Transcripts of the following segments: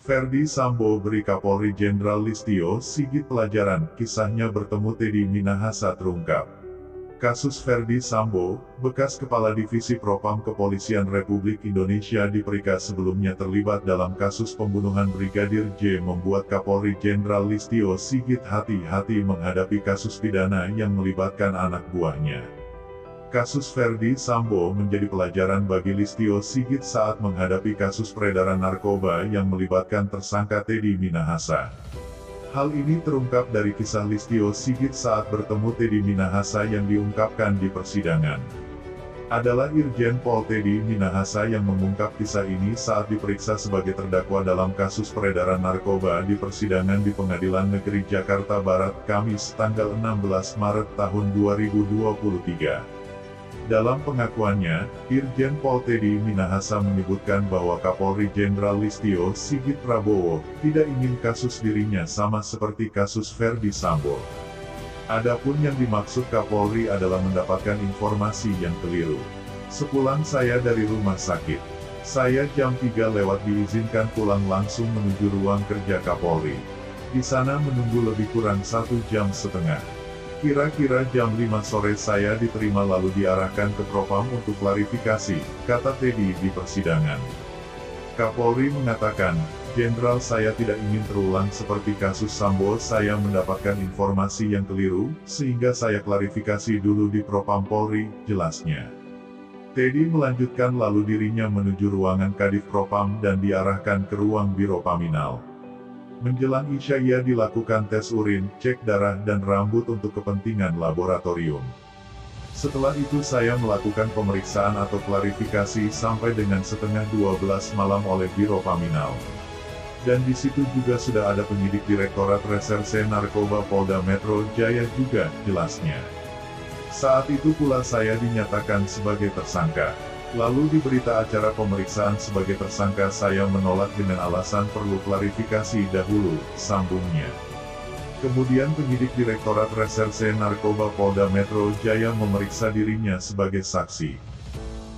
Ferdy Sambo beri Kapolri Jenderal Listio Sigit pelajaran, kisahnya bertemu Teddy Minahasa terungkap. Kasus Ferdy Sambo, bekas Kepala Divisi Propam Kepolisian Republik Indonesia diperiksa sebelumnya terlibat dalam kasus pembunuhan Brigadir J membuat Kapolri Jenderal Listio Sigit hati-hati menghadapi kasus pidana yang melibatkan anak buahnya. Kasus Ferdy Sambo menjadi pelajaran bagi Listio Sigit saat menghadapi kasus peredaran narkoba yang melibatkan tersangka Teddy Minahasa. Hal ini terungkap dari kisah Listio Sigit saat bertemu Teddy Minahasa yang diungkapkan di persidangan. Adalah Irjen Pol Teddy Minahasa yang mengungkap kisah ini saat diperiksa sebagai terdakwa dalam kasus peredaran narkoba di persidangan di Pengadilan Negeri Jakarta Barat, Kamis, tanggal 16 Maret tahun 2023. Dalam pengakuannya, Irjen Pol Teddy Minahasa menyebutkan bahwa Kapolri Jenderal Listio Sigit Prabowo tidak ingin kasus dirinya sama seperti kasus Ferdy Sambo. Adapun yang dimaksud Kapolri adalah mendapatkan informasi yang keliru. Sepulang saya dari rumah sakit, saya jam 3 lewat diizinkan pulang langsung menuju ruang kerja Kapolri. Di sana menunggu lebih kurang 1,5 jam. Kira-kira jam 5 sore saya diterima lalu diarahkan ke Propam untuk klarifikasi, kata Teddy di persidangan. Kapolri mengatakan, Jenderal saya tidak ingin terulang seperti kasus Sambo, saya mendapatkan informasi yang keliru, sehingga saya klarifikasi dulu di Propam Polri, jelasnya. Teddy melanjutkan lalu dirinya menuju ruangan Kadif Propam dan diarahkan ke ruang Biro Paminal. Menjelang Isya ia dilakukan tes urin, cek darah dan rambut untuk kepentingan laboratorium. Setelah itu saya melakukan pemeriksaan atau klarifikasi sampai dengan 11:30 malam oleh Biro Paminal. Dan di situ juga sudah ada penyidik Direktorat Reserse Narkoba Polda Metro Jaya juga, jelasnya. Saat itu pula saya dinyatakan sebagai tersangka. Lalu di berita acara pemeriksaan sebagai tersangka saya menolak dengan alasan perlu klarifikasi dahulu, sambungnya. Kemudian penyidik Direktorat Reserse Narkoba Polda Metro Jaya memeriksa dirinya sebagai saksi.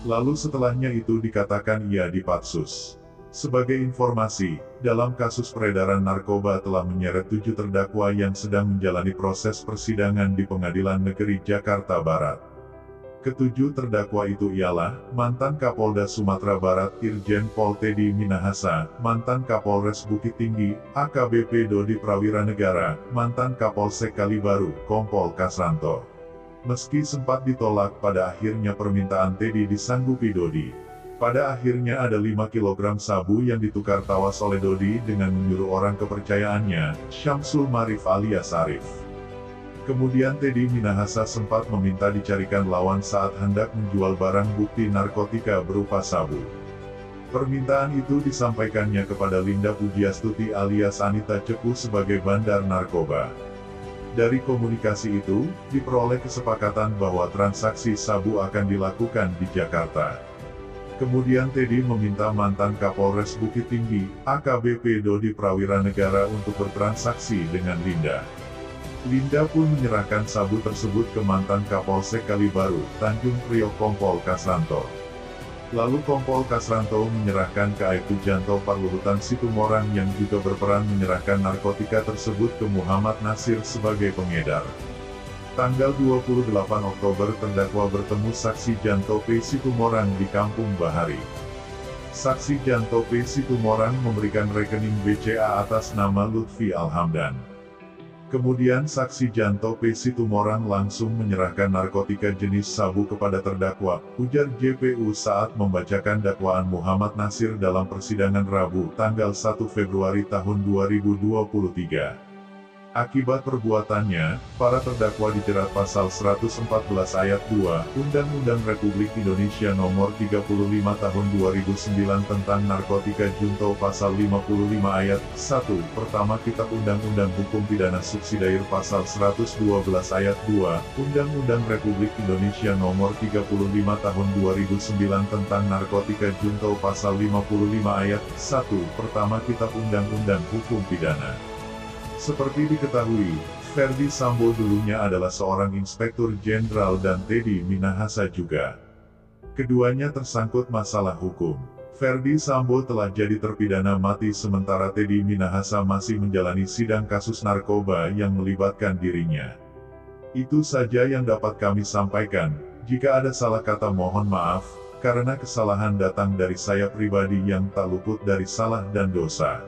Lalu setelahnya itu dikatakan ia dipatsus. Sebagai informasi, dalam kasus peredaran narkoba telah menyeret 7 terdakwa yang sedang menjalani proses persidangan di Pengadilan Negeri Jakarta Barat. Ketujuh terdakwa itu ialah, mantan Kapolda Sumatera Barat Irjen Pol Teddy Minahasa, mantan Kapolres Bukit Tinggi, AKBP Dodi Prawiranegara, mantan Kapolsek Kalibaru, Kompol Kasranto. Meski sempat ditolak, pada akhirnya permintaan Teddy disanggupi Dodi. Pada akhirnya ada 5 kg sabu yang ditukar tawas oleh Dodi dengan menyuruh orang kepercayaannya, Syamsul Marif alias Arif. Kemudian Teddy Minahasa sempat meminta dicarikan lawan saat hendak menjual barang bukti narkotika berupa sabu. Permintaan itu disampaikannya kepada Linda Pujiastuti alias Anita Cepu sebagai bandar narkoba. Dari komunikasi itu, diperoleh kesepakatan bahwa transaksi sabu akan dilakukan di Jakarta. Kemudian Teddy meminta mantan Kapolres Bukit Tinggi, AKBP Dodi Prawiranegara untuk bertransaksi dengan Linda. Linda pun menyerahkan sabu tersebut ke mantan Kapolsek Kalibaru, Tanjung Priok Kompol Kasranto. Lalu Kompol Kasranto menyerahkan ke Aibtu Janto Parluhutan Situmorang yang juga berperan menyerahkan narkotika tersebut ke Muhammad Nasir sebagai pengedar. Tanggal 28 Oktober terdakwa bertemu saksi Janto P. Situmorang di Kampung Bahari. Saksi Janto P. Situmorang memberikan rekening BCA atas nama Lutfi Alhamdan. Kemudian saksi Janto P. Situmorang langsung menyerahkan narkotika jenis sabu kepada terdakwa, ujar JPU saat membacakan dakwaan Muhammad Nasir dalam persidangan Rabu tanggal 1 Februari tahun 2023. Akibat perbuatannya, para terdakwa dijerat pasal 114 ayat 2, Undang-Undang Republik Indonesia Nomor 35 Tahun 2009 tentang Narkotika Junto pasal 55 ayat 1, Pertama Kitab Undang-Undang Hukum Pidana Subsidiar pasal 112 ayat 2, Undang-Undang Republik Indonesia Nomor 35 Tahun 2009 tentang Narkotika Junto pasal 55 ayat 1, Pertama Kitab Undang-Undang Hukum Pidana. Seperti diketahui, Ferdy Sambo dulunya adalah seorang inspektur jenderal dan Teddy Minahasa juga. Keduanya tersangkut masalah hukum. Ferdi Sambo telah jadi terpidana mati sementara Teddy Minahasa masih menjalani sidang kasus narkoba yang melibatkan dirinya. Itu saja yang dapat kami sampaikan. Jika ada salah kata mohon maaf, karena kesalahan datang dari saya pribadi yang tak luput dari salah dan dosa.